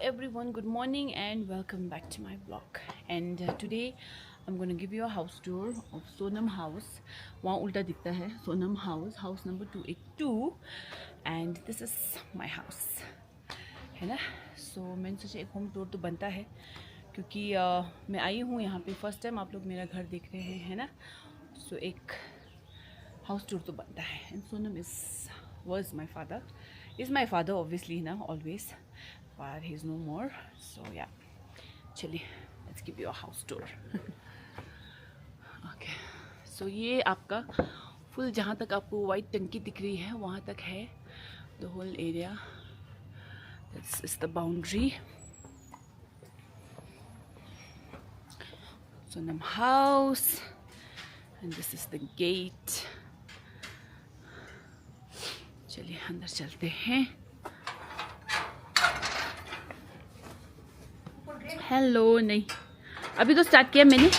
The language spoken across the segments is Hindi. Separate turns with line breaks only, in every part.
everyone, good morning and welcome back to my vlog. And today I'm going to give you a house tour of Sonam house. वहाँ उल्टा दिखता है Sonam house number 282 and this is my house, है ना. So मैंने सोचा एक होम टूर तो बनता है क्योंकि मैं आई हूँ यहाँ पे फर्स्ट टाइम. आप लोग मेरा घर देख रहे हैं, है ना. So एक हाउस टूर तो बनता है. And Sonam was my father obviously now always, but he's no more. So yeah, चलिए let's give you a house tour. Okay, so ये आपका फुल जहाँ तक आपको वाइट टंकी दिख रही है वहाँ तक है the whole area. This is the boundary. Sonam house and this is the gate. चलिए अंदर चलते हैं. हेलो, नहीं अभी तो स्टार्ट किया मैंने.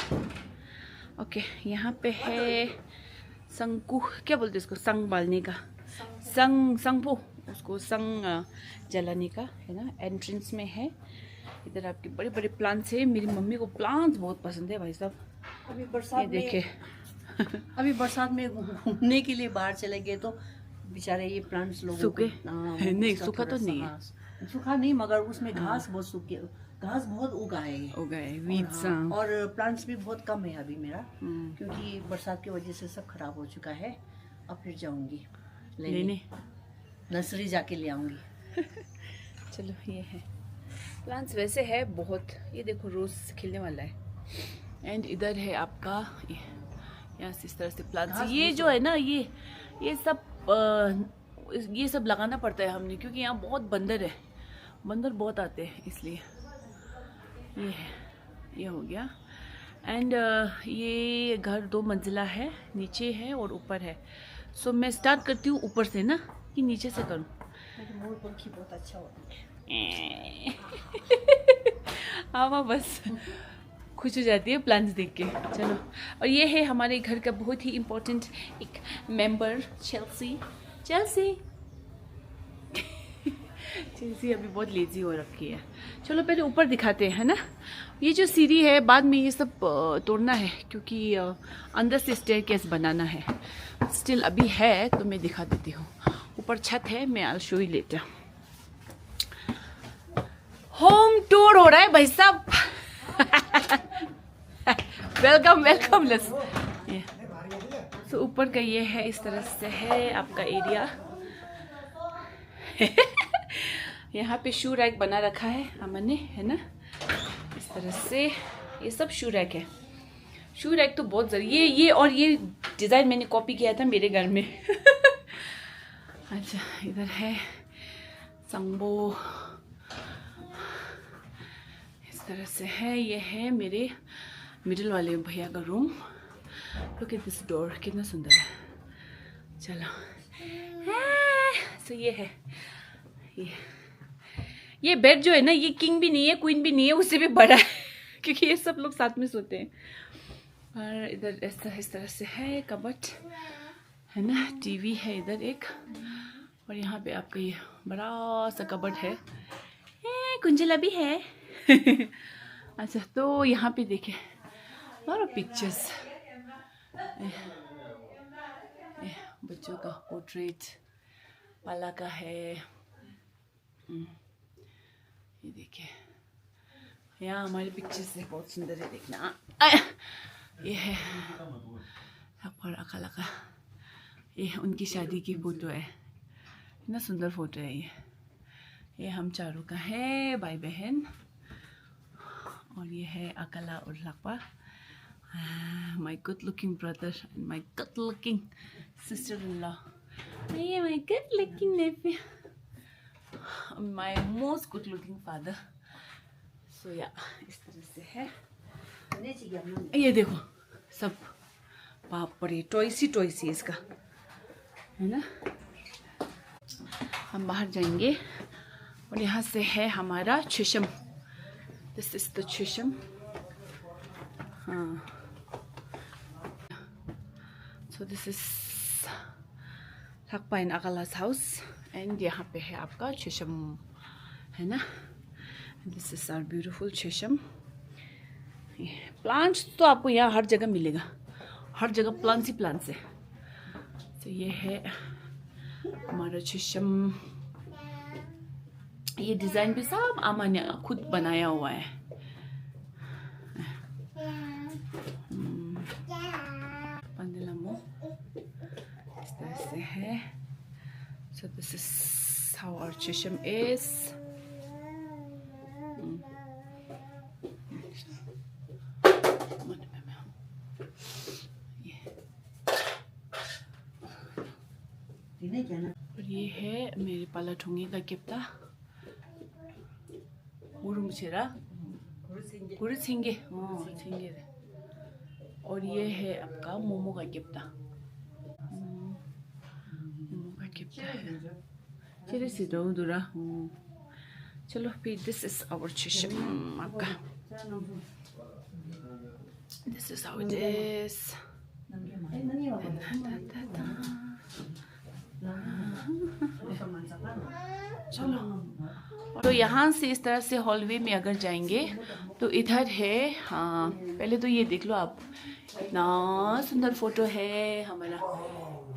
ओके, यहाँ पे है संकु, क्या बोलते हैं इसको, संग बालने का, संगपो, उसको संग जलाने का, है ना. एंट्रेंस में है. इधर आपके बड़े बड़े प्लांट्स है. मेरी मम्मी को प्लांट्स बहुत पसंद है भाई साहब.
अभी बरसात
देखे
अभी बरसात में घूमने के लिए बाहर चले गए तो बेचारे ये प्लांट्स लोगों
सूखे नहीं, सूखा तो नहीं है,
सूखा नहीं, मगर उसमें घास बहुत सूखी, घास बहुत उगा है
वीड्स.
और प्लांट्स भी बहुत कम है अभी मेरा, क्योंकि बरसात की वजह से सब खराब हो चुका है. अब फिर जाऊंगी लेने, नर्सरी जाके ले आऊंगी.
चलो, ये है प्लांट्स. वैसे है बहुत. ये देखो रोज खिलने वाला है. एंड इधर है आपका यहाँ से इस तरह से प्लांट्स. ये जो है ना, ये सब लगाना पड़ता है हमने, क्योंकि यहाँ बहुत बंदर बहुत आते हैं, इसलिए. ये है, ये हो गया. एंड ये घर 2 मंजिला है, नीचे है और ऊपर है. सो मैं स्टार्ट करती हूँ ऊपर से ना, कि नीचे से करूँ.
मोर पंखी बहुत अच्छा होता है.
हाँ, बस खुश हो जाती है प्लान्स देख के. चलो, और ये है हमारे घर का बहुत ही इम्पोर्टेंट एक मेंबर, चेल्सी. चेल्सी अभी बहुत लेजी हो रखी है. चलो पहले ऊपर दिखाते हैं, है ना. ये जो सीढ़ी है, बाद में ये सब तोड़ना है, क्योंकि अंदर से स्टेयरकेस बनाना है. स्टिल अभी है तो मैं दिखा देती हूँ. ऊपर छत है, मैं I show you later. Home tour हो रहा है भाई साहब. वेलकम. तो ऊपर का ये है, इस तरह से है आपका एरिया. यहाँ पे शू रैक बना रखा है अमन ने, है ना. इस तरह से ये सब शू रैक है. शू रैक तो बहुत जरूरी. ये और ये डिज़ाइन मैंने कॉपी किया था मेरे घर में. अच्छा, इधर है संबो, इस तरह से है. ये है मेरे मिडिल वाले भैया का room. Look at this door, कितना सुंदर है. चलो, तो ये है. ये बेड जो है ना, ये किंग भी नहीं है, क्वीन भी नहीं है, उससे भी बड़ा है, क्योंकि ये सब लोग साथ में सोते हैं. और इधर इस तरह से है कबट, है ना. टीवी है इधर एक, और यहाँ पे आपका ये बड़ा सा कबट है. कुंजला भी है. अच्छा, तो यहाँ पे देखें और पिक्चर्स, बच्चों का पोर्ट्रेट पाला का है. ये देखिए, यहाँ हमारे पिक्चर्स है, बहुत सुंदर है, देखना. ये है अकाला का, ये उनकी शादी की फोटो है. इतना सुंदर फोटो है ये हम चारों का है, भाई बहन. और ये है अकाला और लापा, my good looking brother and my good looking sister-in-law. ये my good looking nephew, my most good looking father. So yeah, इस तरह से है. ये देखो सब, बाप रे, टॉयसी इसका, है ना. हम बाहर जाएंगे और यहाँ से है हमारा चशम. दिस इज द चशम. हाँ, so this is Akala's house. And यहाँ पे है आपका चशम, है ना. दिस इज आवर ब्यूटीफुल चेशम। प्लांट्स तो आपको यहाँ हर जगह मिलेगा, हर जगह प्लांट्स ही प्लांट्स है। तो ये है हमारा चेशम। ये डिज़ाइन भी सब आमा ने खुद बनाया हुआ है। पंदलमो इस तरह से है। So this is how our chisham is. और ये है मेरे पाला ठोंगे का गिफ्टा मुरुमचेरा गुरुसिंगे सिंगे। और ये है आपका मोमो का गिफ्टा, मोमो का गिफ्टा है। चलिए सीधो दूरा। चलो फिर दिस इज आवर चिशम आपका। This is how it is. चलो तो यहाँ से इस तरह से हॉलवे में अगर जाएंगे तो इधर है। हाँ पहले तो ये देख लो आप, इतना सुंदर फोटो है हमारा।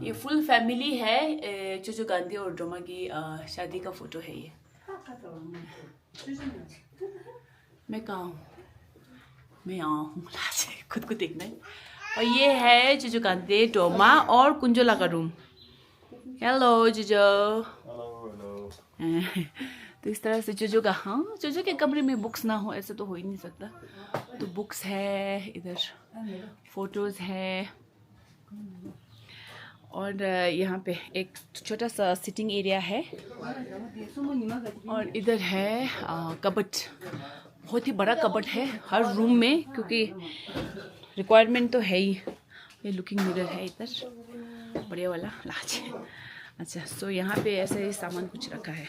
ये फुल फैमिली है, चूचू गांधी और डोमा की शादी का फोटो है ये। मैं कहाँ हूँ, मैं हूँ खुद को देखना है। और ये है चूचू गांधी, डोमा और कुंजोला का रूम। हेलो जीजो। तो इस तरह से जोजो का, हाँ जोजो के कमरे में बुक्स ना हो ऐसा तो हो ही नहीं सकता। तो बुक्स है, इधर फोटोज़ है। और यहाँ पे एक छोटा सा सिटिंग एरिया है। और इधर है कबट, बहुत ही बड़ा कबट है हर रूम में, क्योंकि रिक्वायरमेंट तो है ही। ये लुकिंग मिरर है इधर, बढ़िया वाला लाज। अच्छा सो यहाँ पे ऐसे ही सामान कुछ रखा है।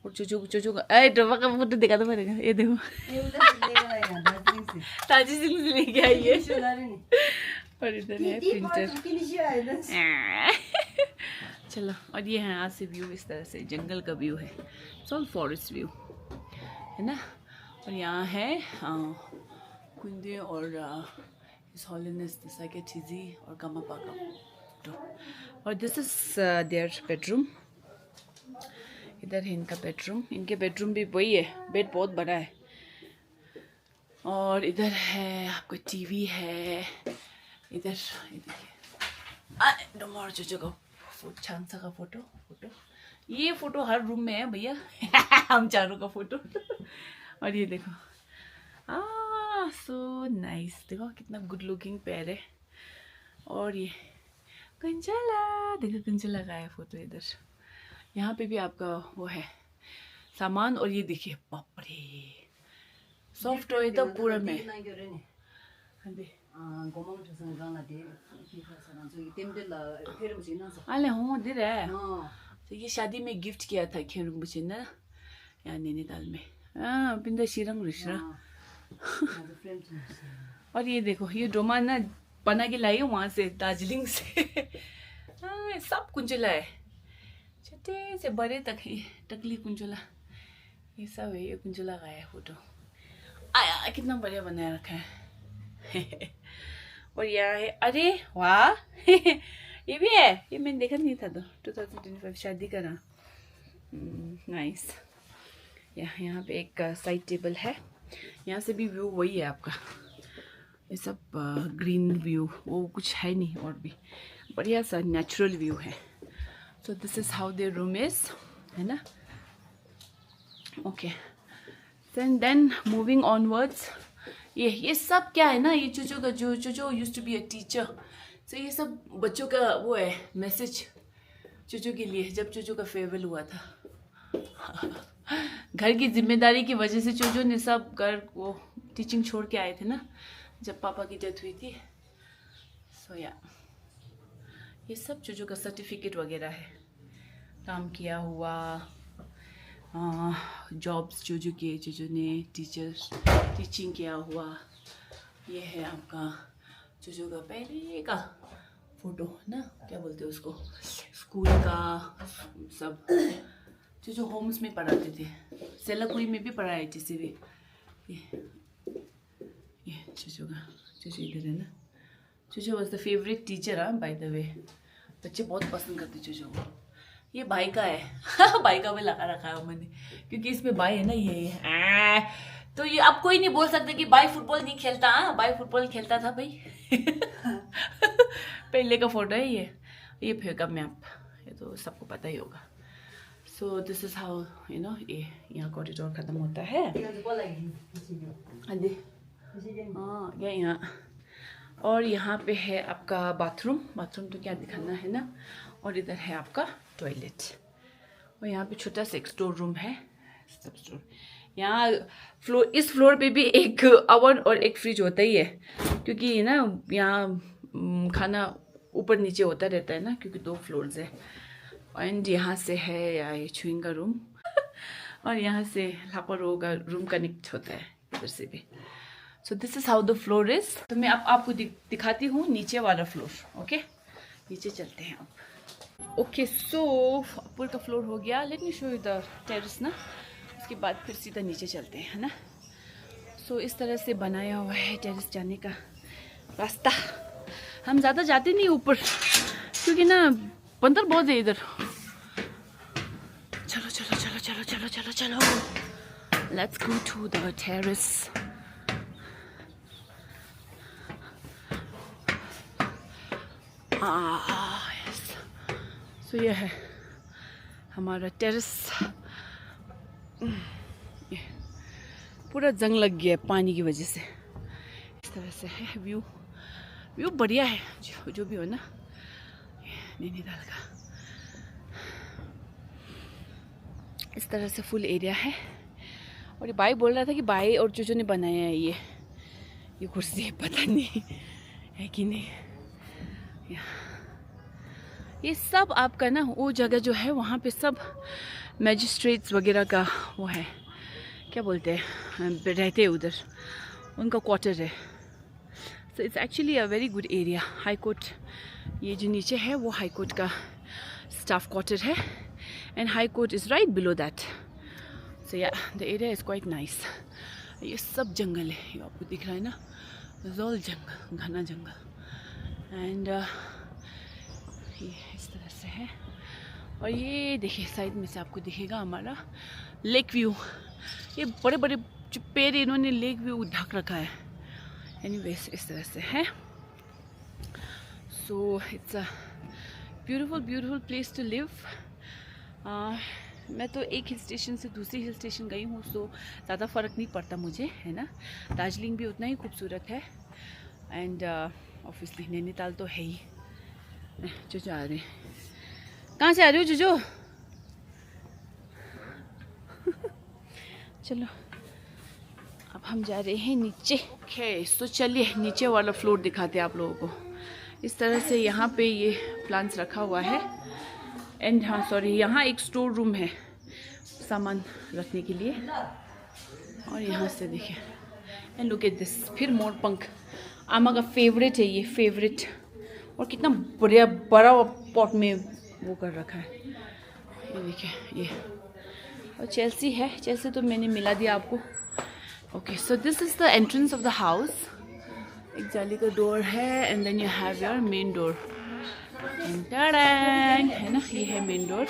और चूचू का डोमा का फोटो दिखा दो मेरे को। ये देखो ताजी सिंह से लेके आई है। और इधर है प्रिंटर। चलो और ये है यहाँ से व्यू, इस तरह से जंगल का व्यू है, सॉल फॉरेस्ट व्यू है ना। और यहाँ है कुंदे और इस हॉलिनेस के चीज़ी और कामापा का फोटो। और दिस इज देयर बेडरूम। इधर है इनका बेडरूम। इनके बेडरूम भी वही है, बेड बहुत बड़ा है। और इधर है आपको टीवी है। इधर ये देखिए डोमा चूचू का छानसा का फोटो। ये फोटो हर रूम में है भैया। हम चारों का फोटो। और ये देखो सो नाइस, देखो कितना गुड लुकिंग पेयर है। और ये कंचला, देखो कंचला का है फोटो इधर। यहाँ पे भी आपका वो है सामान। और ये देखिए बाप रे, सॉफ्ट टॉय तो पूरा में। अले हो दे रहा है। तो ये शादी में गिफ्ट किया था खेरुंग बुचे ना, यहाँ नैनीताल में। बिंदा शिरंग रिश्रा। और ये देखो ये डोमा ना बना के लाई वहाँ से, दार्जिलिंग से। सब कुंचला है, छोटे से बड़े तक है, टकली कुंचला ये सब है। ये कुंचला का है फोटो। आया कितना बढ़िया बनाया रखा है। और यहाँ है, अरे वाह ये भी है, ये मैंने देखा नहीं था। तो 2025 शादी का ना, नाइस। यहाँ पे एक साइड टेबल है। यहाँ से भी व्यू वही है आपका, ये सब ग्रीन व्यू, वो कुछ है नहीं। और भी बढ़िया सा नेचुरल व्यू है। So this is how their room is, है ना। Okay then moving onwards. ये सब क्या है ना, ये चूचू का जो चूचू used to be a teacher. So ये सब बच्चों का वो है मैसेज चूचू के लिए, जब चूचू का फेयरवेल हुआ था। घर की जिम्मेदारी की वजह से चूचू ने सब घर वो टीचिंग छोड़ के आए थे ना, जब पापा की डेथ हुई थी। सो या ये सब चूचू का सर्टिफिकेट वगैरह है, काम किया हुआ, जॉब्स चूचू किए, चूचू ने टीचिंग किया हुआ। ये है आपका चूचू का पहले का फोटो ना, क्या बोलते हैं उसको, स्कूल का सब जो होम्स में पढ़ाते थे, सेलाकुई में भी पढ़ाए जैसे भी। ये चूचू इधर है ना। चूचू was the favourite teacher by the way. बच्चे बहुत पसंद करते चूचू को। ये भाई का है भाई का भी लगा रखा है मैंने, क्योंकि इसमें भाई है ना ये तो ये अब कोई नहीं बोल सकते कि भाई फुटबॉल नहीं खेलता। भाई फुटबॉल खेलता था भाई पहले का फोटो है ये फेंका मैप, ये तो सबको पता ही होगा। सो this is how you know ये यहाँ कॉरिडोर खत्म होता है। हाँ ये यहाँ, और यहाँ पे है आपका बाथरूम तो क्या दिखाना है ना। और इधर है आपका टॉयलेट, और यहाँ पे छोटा सा एक स्टोर रूम है, सब स्टोर। यहाँ इस फ्लोर पे भी एक ओवन और एक फ्रिज होता ही है, क्योंकि ना यहाँ खाना ऊपर नीचे होता रहता है ना, क्योंकि 2 फ्लोर्स है। एंड यहाँ से है या ये छुइंग का रूम और यहाँ से लापरो का रूम कनेक्ट होता है इधर से भी। सो this is how the floor is. तो मैं आपको दिखाती हूँ नीचे वाला फ्लोर। ओके नीचे चलते हैं आप। ओके सो ऊपर का फ्लोर हो गया। Let me show you the terrace ना, उसके बाद फिर सीधा नीचे चलते हैं, है ना। सो इस तरह से बनाया हुआ है टेरेस जाने का रास्ता। हम ज़्यादा जाते नहीं ऊपर, क्योंकि ना बंदर बहुत है इधर। चलो चलो चलो चलो चलो चलो चलो, let's go to the terrace. Yes, so ये है हमारा टेरेस। पूरा जंग लग गया है पानी की वजह से। इस तरह से है व्यू बढ़िया है जो भी हो ना नैनीताल का। इस तरह से फुल एरिया है। और ये भाई बोल रहा था कि भाई और चूचू ने बनाया है ये कुर्सी, पता नहीं है कि नहीं। ये सब आपका ना वो जगह जो है वहाँ पे सब मैजिस्ट्रेट्स वगैरह का वो है, क्या बोलते हैं, रहते हैं उधर, उनका क्वार्टर है। So it's actually a very good area. High court ये जो नीचे है वो हाई कोर्ट का स्टाफ क्वार्टर है, and high court is right below that. So yeah the area is quite nice. ये सब जंगल है, ये आपको दिख रहा है ना, जोल जंगल, घना जंगल। एंड ये इस तरह से है। और ये देखिए साइड में से आपको दिखेगा हमारा लेक व्यू। ये बड़े बड़े जो पेड़ इन्होंने लेक व्यू ढक रखा है। एनीवेज इस तरह से है। So it's a beautiful place to live. मैं तो एक हिल स्टेशन से दूसरी हिल स्टेशन गई हूँ, सो ज़्यादा फ़र्क नहीं पड़ता मुझे, है ना। दार्जिलिंग भी उतना ही खूबसूरत है, एंड ऑब्वियसली नैनीताल तो है ही। जो आ रहे हैं, कहाँ से आ रही हो जो चलो अब हम जा रहे हैं नीचे। तो चलिए नीचे वाला फ्लोर दिखाते हैं आप लोगों को। इस तरह से यहाँ पे ये प्लांट्स रखा हुआ है। एंड हाँ सॉरी, यहाँ एक स्टोर रूम है सामान रखने के लिए। और यहाँ से देखिए, एंड लुक एट दिस, फिर मोर पंख, आमा का फेवरेट है ये, फेवरेट। और कितना बढ़िया बड़ा पॉट में वो कर रखा है, ये देखिए ये। और चेल्सी है, चेल्सी तो मैंने मिला दिया आपको। Okay so this is the entrance of the house. एक जाली का डोर है, and then you have your main door, है ना, ये है मेन डोर।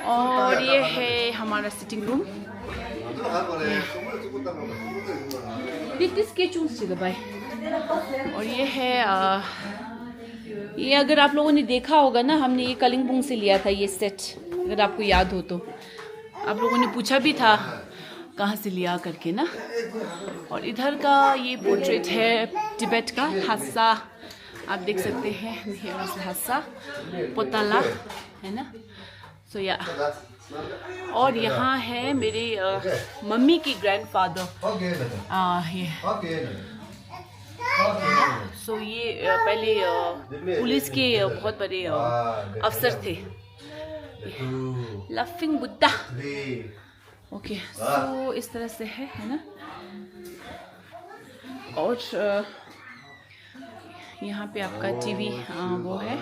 और ये है हमारा सिटिंग रूम। भाई, और ये है ये अगर आप लोगों ने देखा होगा ना, हमने ये कलिंगपुंग से लिया था ये सेट, अगर आपको याद हो तो। आप लोगों ने पूछा भी था कहाँ से लिया करके ना। और इधर का ये पोर्ट्रेट है तिब्बत का हासा, आप देख सकते हैं, हासा पोताला, है ना। सो या और यहाँ है मेरे मम्मी की ग्रैंडफादर, ये सो ये पहले पुलिस के बहुत बड़े अफसर थे, लफिंग बुद्धा। ओके सो इस तरह से है ना। और यहाँ पे आपका टीवी वो है।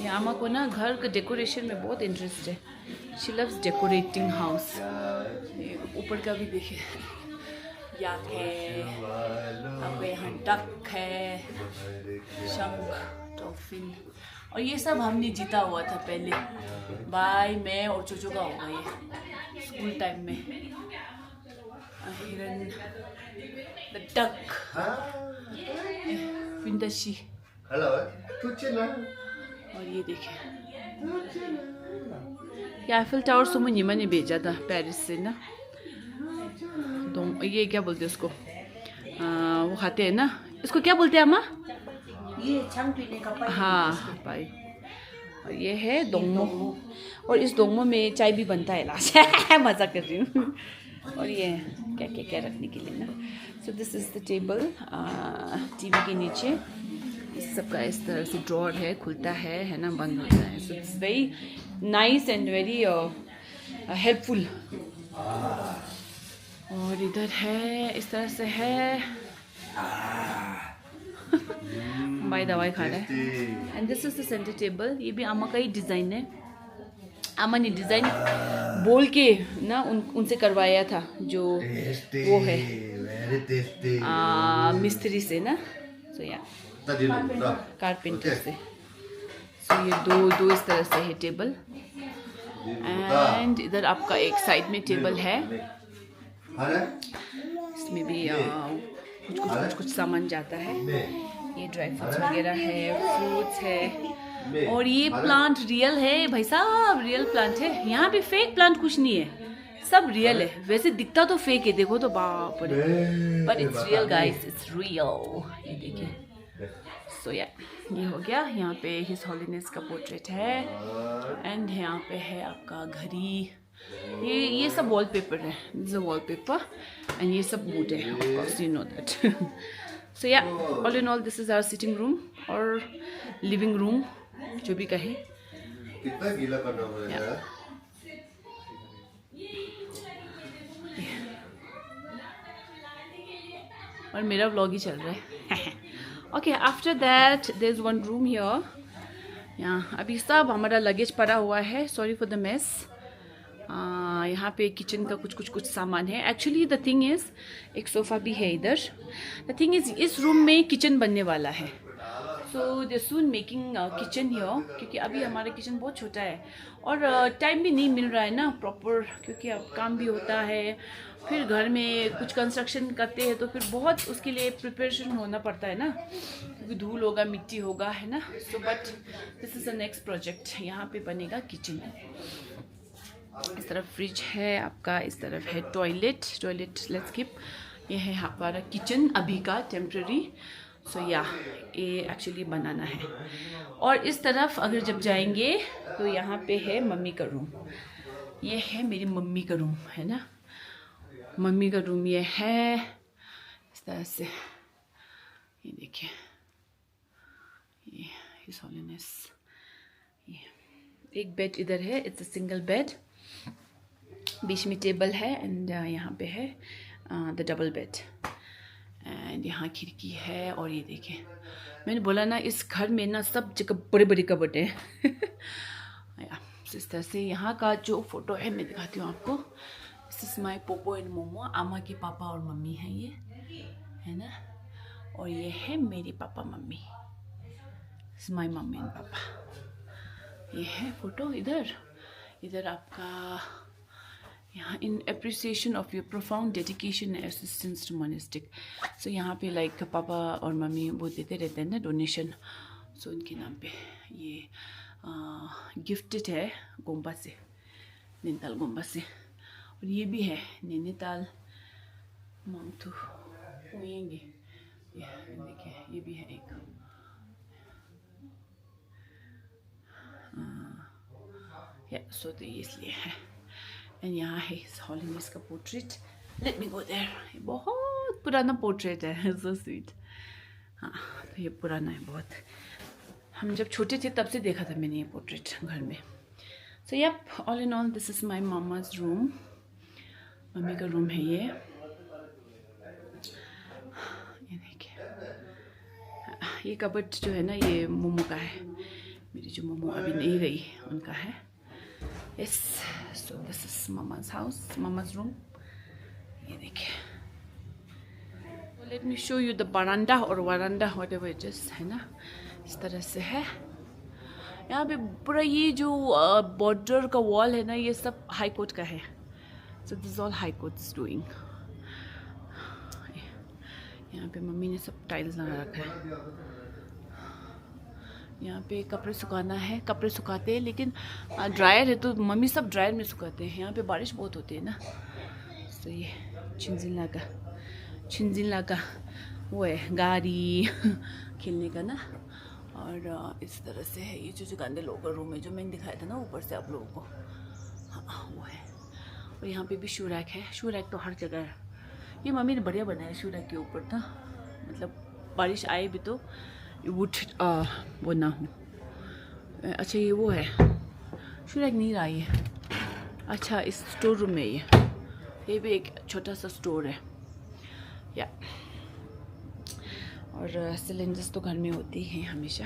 यहाँ को ना घर के डेकोरेशन में बहुत इंटरेस्ट है, शी लव्स डेकोरेटिंग हाउस। ऊपर का भी देखिए, याक है, आपको यहाँ डक है, शंख, डॉल्फिन, और ये सब हमने जीता हुआ था पहले, भाई मैं और चोचो का होगा ये स्कूल टाइम में। हिरन, द डक, विंदशी, और ये देखें, ये आईफिल टावर सुमन ने भेजा था पेरिस से ना। ये क्या बोलते हैं उसको, वो खाते हैं ना, इसको क्या बोलते हैं अम्मा?
ये छंग पीने का पाइप।
हाँ पाइप। और ये है दोंगमो, और इस दोंगमो में चाय भी बनता है लास्ट। मज़ा कर रही हूँ। और ये क्या क्या क्या रखने के लिए ना। सो this is the table, TV के नीचे इस सब का इस तरह से ड्रॉर है, खुलता है ना, बंद होता है। So it's very nice and very helpful. और इधर है, इस तरह से है, भाई दवाई खा रहा है। And this is the centre table, ये भी अम्मा का ही डिज़ाइन है। अम्मा ने डिज़ाइन बोल के ना उनसे करवाया था, जो वो है मिस्त्री से ना, सो या कारपेंटर से। सो ये दो इस तरह से है टेबल। एंड इधर आपका एक साइड में टेबल है, इसमें भी कुछ सामान जाता है। ये ड्राई फ्रूट्स वगैरह है, फ्रूट्स है, और ये प्लांट रियल है भाई साहब, रियल प्लांट है। यहाँ पे फेक प्लांट कुछ नहीं है, सब रियल है। वैसे दिखता तो फेक है, देखो तो बाप रे, but it's real guys, it's real. ये देखिए। सो या ये हो गया। यहाँ पे हिज हॉलीनेस का पोर्ट्रेट है, एंड यहाँ पे है आपका घड़ी। ये सब वॉलपेपर है, दिस इज वॉलपेपर, एंड ये सब वुड है, of course you know that. So yeah all in all this is our sitting room और लिविंग रूम, जो भी कहे।
कितना गीला करना पड़ेगा?
और मेरा व्लॉग ही चल रहा है। Okay, after that there is one room here. यहाँ अभी सब हमारा लगेज पड़ा हुआ है, सॉरी फॉर द मेस। यहाँ पे किचन का कुछ सामान है। एक्चुअली द थिंग इज़, एक सोफ़ा भी है इधर। द थिंग इज़, इस रूम में किचन बनने वाला है। सो दे सून मेकिंग किचन हियर, क्योंकि अभी हमारा किचन बहुत छोटा है और टाइम भी नहीं मिल रहा है ना प्रॉपर, क्योंकि अब काम भी होता है, फिर घर में कुछ कंस्ट्रक्शन करते हैं तो फिर बहुत उसके लिए प्रिपरेशन होना पड़ता है ना, क्योंकि धूल होगा, मिट्टी होगा, है ना। So but this is the next project. यहाँ पे बनेगा किचन। इस तरफ फ्रिज है आपका, इस तरफ है टॉयलेट लेट्स कीप। ये है हमारा किचन अभी का टेम्प्रेरी। सो या ये एक्चुअली बनाना है। और इस तरफ अगर जब जाएंगे तो यहाँ पे है मम्मी का रूम। ये है मेरी मम्मी का रूम, है ना, मम्मी का रूम ये है इस तरह से। ये देखिए, ये हिज हॉलीनेस। ये एक बेड इधर है, इट्स अ सिंगल बेड, बीच में टेबल है, एंड यहाँ पे है द डबल बेड, एंड यहाँ खिड़की है। और ये देखिए, मैंने बोला ना इस घर में ना सब जगह बड़े बड़े कबर्ड हैं। इस तरह से यहाँ का जो फोटो है मैं दिखाती हूँ आपको। This is my Poopó and momo, आमा के पापा और मम्मी हैं ये, है ना। और ये है मेरे पापा मम्मी, this my mummy and papa. ये है फोटो इधर आपका, यहाँ in appreciation of your profound dedication and assistance to monastic. So यहाँ पे लाइक पापा और मम्मी वो देते रहते हैं ना डोनेशन, सो उनके नाम पे ये गिफ्टेड है गोम्बा से, नैनीताल गोम्बा से। और ये भी है नैनीताल मांगथू होएंगे, ये देखिए, ये भी है एक। सो तो ये इसलिए है। एंड यहाँ है हिज हॉलीनेस का portrait. Let me go there. ये बहुत पुराना पोर्ट्रेट है, सो स्वीट। हाँ, तो ये पुराना है बहुत। हम जब छोटे थे तब से देखा था मैंने ये पोर्ट्रेट घर में। So yup, all in all this is my mama's room. Mummy का रूम है ये देखिए। ये कबर्ड जो है ना, ये मोमो का है, मेरी जो मोमो अभी नहीं गई उनका है। Yes, so this is mama's house, mama's room. ये देखिए. Let me show you the baranda or veranda, whatever it is, है ना. इस तरह से है. यहाँ पे पूरा ये जो बॉर्डर का वॉल है ना, ये सब हाई कोर्ट का है. So this is all high court's doing. यहाँ पे मम्मी ने सब टाइल्स लगा रखा है. यहाँ पे कपड़े सुखाना है, कपड़े सुखाते हैं, लेकिन ड्रायर है तो मम्मी सब ड्रायर में सुखाते हैं. यहाँ पे बारिश बहुत होती है ना. तो ये छिंजिला का वो है गाड़ी खेलने का ना. और इस तरह से है. ये जो गांधे लोगों का रूम है जो मैंने दिखाया था ना ऊपर से आप लोगों को, हाँ वो है. और यहाँ पे भी शू रैक है. शू रैक तो हर जगह है. ये मम्मी ने बढ़िया बनाया शू रैक के ऊपर था, मतलब बारिश आए भी तो वुड वो ना हो. अच्छा ये वो है, शू रैक नहीं रहा ये. अच्छा इस स्टोर रूम में ये भी एक छोटा सा स्टोर है या. और सिलेंडर्स तो घर में होती हैं हमेशा.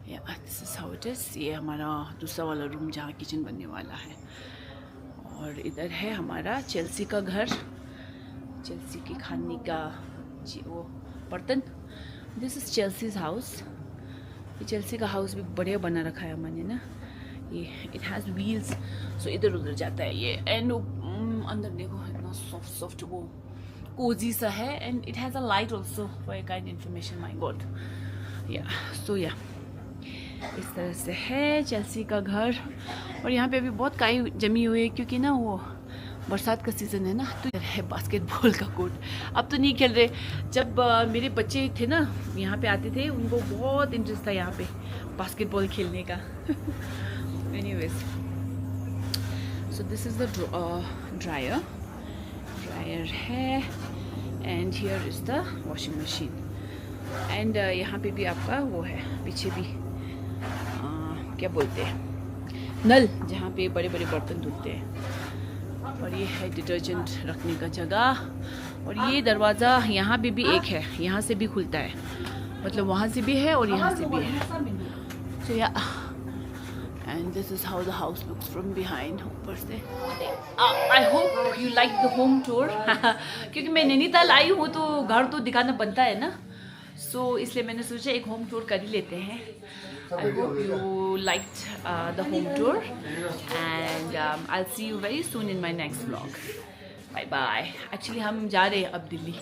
या this is how it is. ये हमारा दूसरा वाला रूम जहाँ किचन बनने वाला है. और इधर है हमारा चेल्सी का घर, चेल्सी के खाने का वो बर्तन. This is Chelsea's house. ये चेल्सी का हाउस भी बढ़िया बना रखा है मैंने ना. ये इट हैज़ व्हील्स, सो इधर उधर जाता है ये. एंड अंदर देखो इतना सॉफ्ट सॉफ्ट वो कोजी सा है. And it has a light also for a kind information. My God. या सो या इस तरह से है चेल्सी का घर. और यहाँ पे अभी बहुत काई जमी हुई है क्योंकि ना वो बरसात का सीज़न है ना. तो इधर है बास्केटबॉल का कोर्ट. अब तो नहीं खेल रहे. जब मेरे बच्चे थे ना यहाँ पे आते थे, उनको बहुत इंटरेस्ट था यहाँ पे बास्केटबॉल खेलने का. Anyways, so this is the dryer है. And here is the washing machine. And यहाँ पे भी आपका वो है, पीछे भी क्या बोलते हैं, नल, जहाँ पे बड़े बड़े बर्तन धुलते हैं. और ये है डिटर्जेंट रखने का जगह. और ये दरवाज़ा यहाँ पे भी एक है, यहाँ से भी खुलता है, मतलब वहाँ से भी है और यहाँ से भी है. So yeah, and this is how the house looks from behind. ऊपर से. I hope you like the home tour. क्योंकि मैं नैनीताल आई हूँ तो घर तो दिखाना बनता है ना. So इसलिए मैंने सोचा एक होम टूर कर ही लेते हैं. I hope you liked the home tour, and I'll see you very soon in my next vlog. Bye bye. Actually हम जा रहे हैं अब दिल्ली.